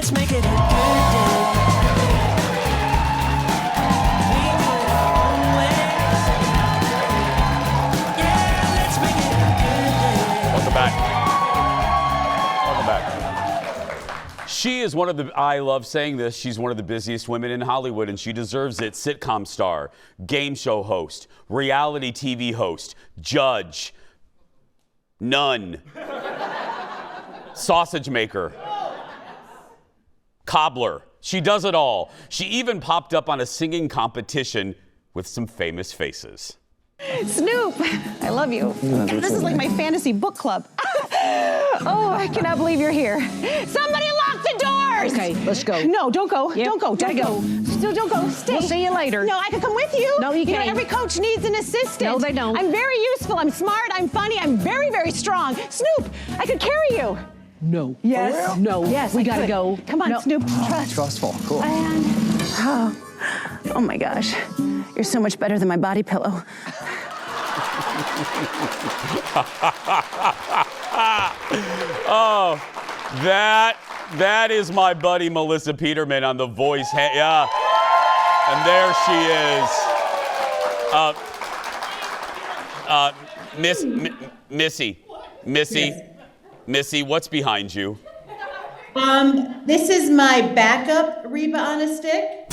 let's make it a good day. We put our own ways. Yeah, let's make it a good day. Welcome back. Welcome back. She is one of the, I love saying this, she's one of the busiest women in Hollywood, and she deserves it. Sitcom star, game show host, reality TV host, judge, nun, sausage maker, cobbler. She does it all. She even popped up on a singing competition with some famous faces. Snoop, I love you. This is like my fantasy book club. Oh, I cannot believe you're here. Somebody lock the doors! Okay, let's go. No, don't go. Yep, Don't go. gotta Don't go. Still, don't go. Stay. We'll see you later. No, I can come with you. No, you can't. Every coach needs an assistant. No, they don't. I'm very useful. I'm smart. I'm funny. I'm very, very strong. Snoop, I could carry you. No. Yes. No. Yes. We I gotta could. go. Come on, No. Snoop. Trust. Trustful. Cool. And oh my gosh, you're so much better than my body pillow. Oh, that is my buddy Melissa Peterman on The Voice. Yeah, and there she is. Missy, what's behind you? This is my backup Reba on a stick,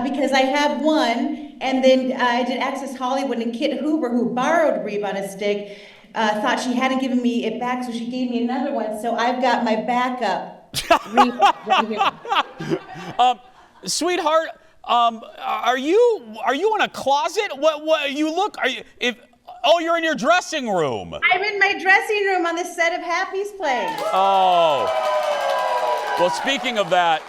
because I have one, and then I did Access Hollywood, and Kit Hoover, who borrowed Reba on a stick, thought she hadn't given me it back, so she gave me another one. So I've got my backup Reba right here. Sweetheart, are you in a closet? What you look? Oh, you're in your dressing room. I'm in my dressing room on the set of Happy's Place. Oh. Well, speaking of that,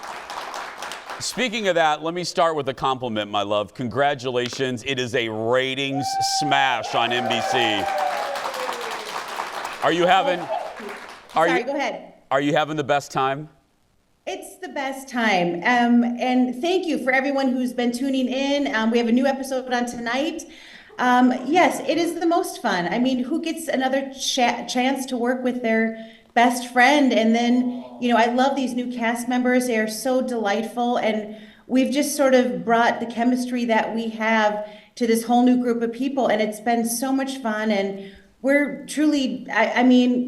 let me start with a compliment, my love. Congratulations. It is a ratings smash on NBC. Are you having Go ahead. Are you having the best time? It's the best time. And thank you for everyone who's been tuning in. We have a new episode on tonight. Yes, it is the most fun. I mean, who gets another chance to work with their best friend? And then, I love these new cast members. They are so delightful. And we've just sort of brought the chemistry that we have to this whole new group of people. And it's been so much fun. And we're truly,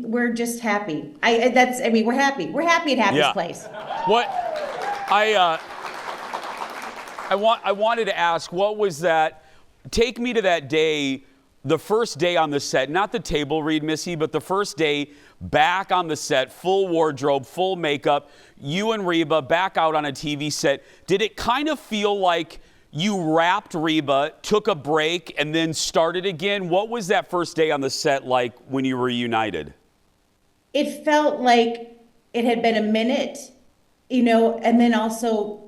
we're just happy. We're happy. We're happy at Happy's Place. What I wanted to ask, what was that? Take me to that day, the first day on the set, not the table read, Missy, but the first day back on the set, full wardrobe, full makeup, you and Reba back out on a TV set. Did it kind of feel like you wrapped Reba, took a break, and then started again? What was that first day on the set like when you were reunited? It felt like it had been a minute, and then also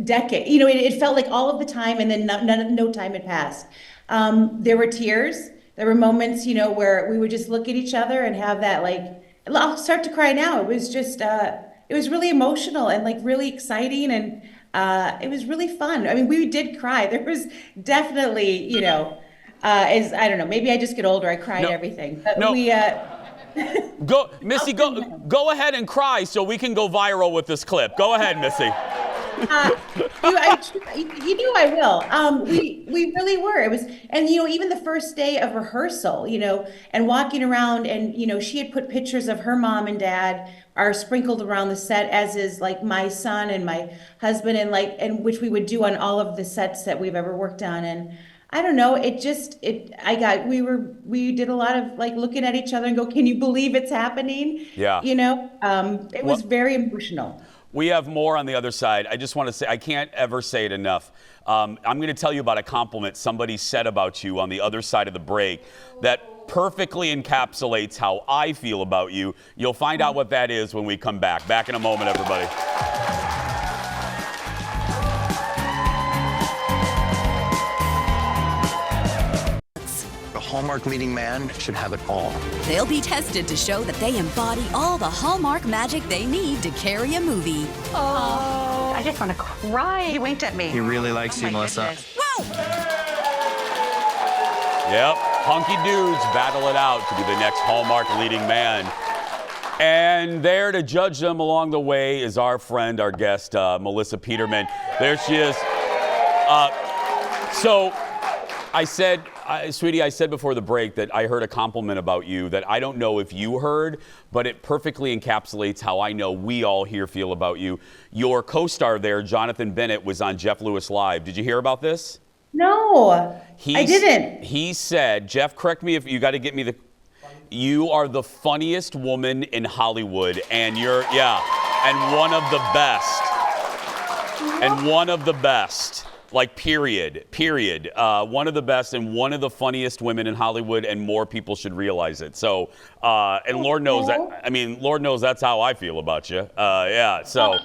decade. It felt like all of the time, and then no time had passed. There were tears. There were moments, where we would just look at each other and have that, I'll start to cry now. It was just, it was really emotional and really exciting, and it was really fun. I mean, we did cry. There was definitely, I don't know, maybe I just get older. I cried everything. But we, Go, Missy, go ahead and cry so we can go viral with this clip. Go ahead, Missy. You knew I will. We really were. It was, and even the first day of rehearsal, and walking around, and she had put pictures of her mom and dad are sprinkled around the set, as is my son and my husband, and which we would do on all of the sets that we've ever worked on. And I don't know, we did a lot of looking at each other and go, can you believe it's happening? Yeah. It was very emotional. We have more on the other side. I just want to say, I can't ever say it enough. I'm going to tell you about a compliment somebody said about you on the other side of the break that perfectly encapsulates how I feel about you. You'll find out what that is when we come back. Back in a moment, everybody. A Hallmark leading man should have it all. They'll be tested to show that they embody all the Hallmark magic they need to carry a movie. Oh, I just want to cry. He winked at me. He really likes you, Melissa. Whoa! Yep, hunky dudes battle it out to be the next Hallmark leading man. And there to judge them along the way is our friend, our guest, Melissa Peterman. There she is. So I said, sweetie, I said before the break that I heard a compliment about you that I don't know if you heard, but it perfectly encapsulates how I know we all here feel about you. Your co-star there, Jonathan Bennett, was on Jeff Lewis Live. Did you hear about this? No, I didn't. He said, Jeff, correct me if you got to get me the... You are the funniest woman in Hollywood, and and one of the best. And one of the best. Like, period. One of the best and one of the funniest women in Hollywood, and more people should realize it. So, and Lord knows that, Lord knows that's how I feel about you. So.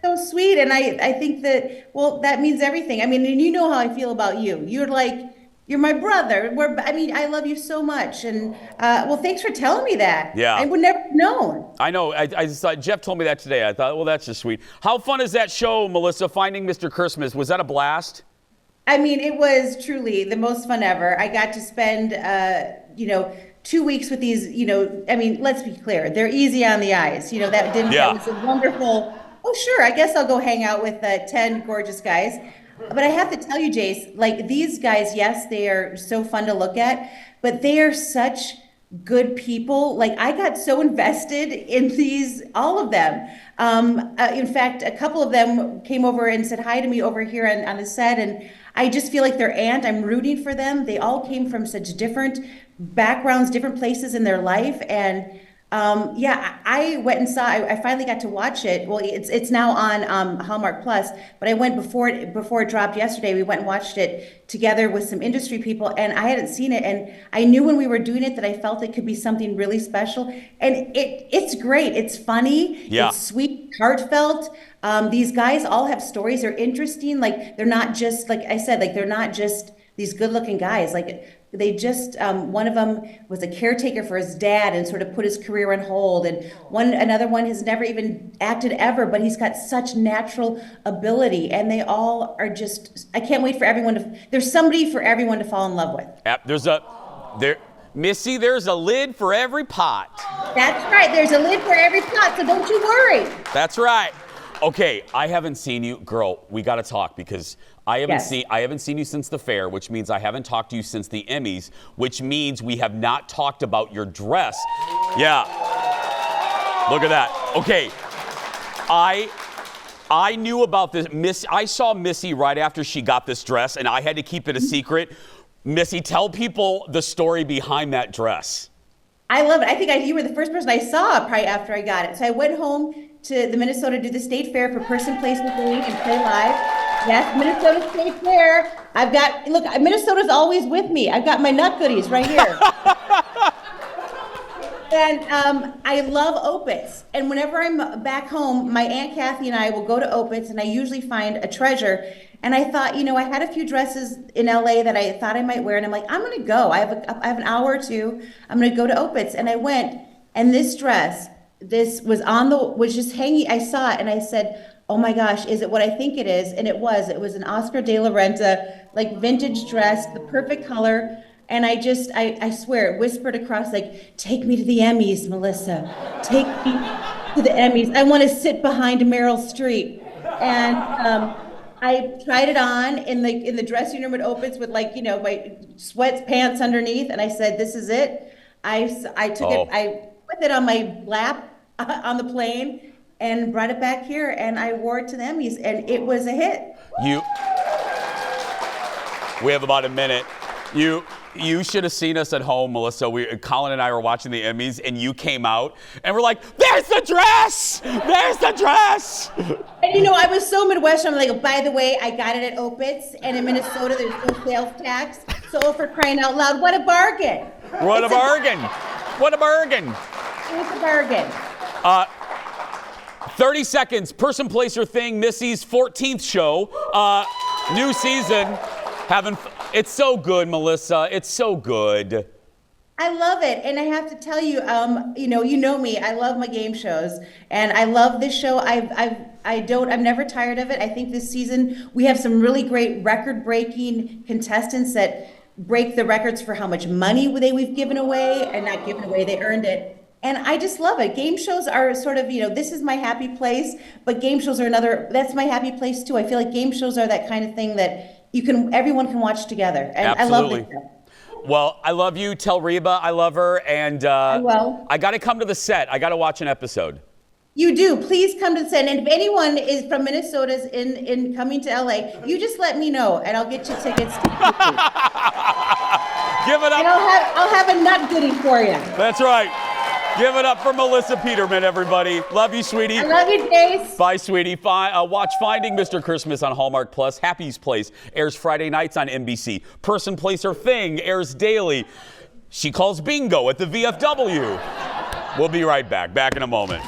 So sweet, and I think that, well, that means everything. And you know how I feel about you. You're my brother. I love you so much. And, well, thanks for telling me that. Yeah. I would never have known. I know. I just thought, Jeff told me that today. I thought, well, that's just sweet. How fun is that show, Melissa, Finding Mr. Christmas? Was that a blast? It was truly the most fun ever. I got to spend, 2 weeks with these, let's be clear. They're easy on the eyes. That was a wonderful, oh, sure, I guess I'll go hang out with 10 gorgeous guys. But I have to tell you, Jace, like, these guys, yes, they are so fun to look at, but they are such good people. Like, I got so invested in all of them. In fact, a couple of them came over and said hi to me over here on the set, and I just feel like their aunt. I'm rooting for them. They all came from such different backgrounds, different places in their life, and I went and saw. I finally got to watch it. Well, it's now on Hallmark Plus, but I went before it dropped yesterday. We went and watched it together with some industry people, and I hadn't seen it, and I knew when we were doing it that I felt it could be something really special. And it's great. It's funny. Yeah. It's sweet, heartfelt. These guys all have stories. They're interesting. Like, they're not just, like I said, like, they're not just these good-looking guys. Like, they just, one of them was a caretaker for his dad and sort of put his career on hold. And another one has never even acted ever, but he's got such natural ability. And they all are just, I can't wait for there's somebody for everyone to fall in love with. Missy, there's a lid for every pot. That's right. There's a lid for every pot, so don't you worry. That's right. Okay, I haven't seen you. Girl, we got to talk because I haven't seen you since the fair, which means I haven't talked to you since the Emmys, which means we have not talked about your dress. Yeah. Look at that. Okay. I knew about this. I saw Missy right after she got this dress, and I had to keep it a secret. Missy, tell people the story behind that dress. I love it. I think you were the first person I saw probably after I got it. So I went home to the Minnesota to do the state fair for Person, Place, and Thing and play live. Yes, Minnesota State Fair. Minnesota's always with me. I've got my nut goodies right here. And I love Opitz. And whenever I'm back home, my Aunt Kathy and I will go to Opitz, and I usually find a treasure. And I thought, I had a few dresses in LA that I thought I might wear, and I'm like, I'm gonna go. I have an hour or two. I'm gonna go to Opitz. And I went, and this dress, was just hanging. I saw it, and I said, oh my gosh, is it what I think it is? And it was an Oscar de la Renta, like, vintage dress, the perfect color. And I swear, it whispered across, like, take me to the Emmys, Melissa. Take me to the Emmys. I want to sit behind Meryl Streep. And I tried it on in the dressing room at Opitz with, like, my sweatpants underneath. And I said, this is it. I took it, I put it on my lap on the plane and brought it back here, and I wore it to the Emmys, and it was a hit. We have about a minute. You should have seen us at home, Melissa. Colin and I were watching the Emmys, and you came out, and we're like, there's the dress! There's the dress! And I was so Midwestern. I'm like, by the way, I got it at Opitz, and in Minnesota, there's no sales tax. So for crying out loud, what a bargain! What a bargain! What a bargain! It's a bargain. 30 seconds, Person, Place, or Thing, Missy's 14th show, new season, it's so good, Melissa, it's so good. I love it, and I have to tell you, you know me, I love my game shows, and I love this show. I'm never tired of it. I think this season we have some really great record-breaking contestants that break the records for how much money we've given away, and not given away, they earned it. And I just love it. Game shows are sort of, this is my happy place, but game shows are that's my happy place too. I feel like game shows are that kind of thing that everyone can watch together. And Absolutely. I love this show. Well, I love you. Tell Reba I love her. And I got to come to the set. I got to watch an episode. You do. Please come to the set. And if anyone is from Minnesota is in coming to LA, you just let me know and I'll get you tickets. Give it up. And I'll have a nut goodie for you. That's right. Give it up for Melissa Peterman, everybody. Love you, sweetie. I love you, Jace. Bye, sweetie. Watch Finding Mr. Christmas on Hallmark Plus. Happy's Place airs Friday nights on NBC. Person, Place, or Thing airs daily. She calls bingo at the VFW. We'll be right back. Back in a moment.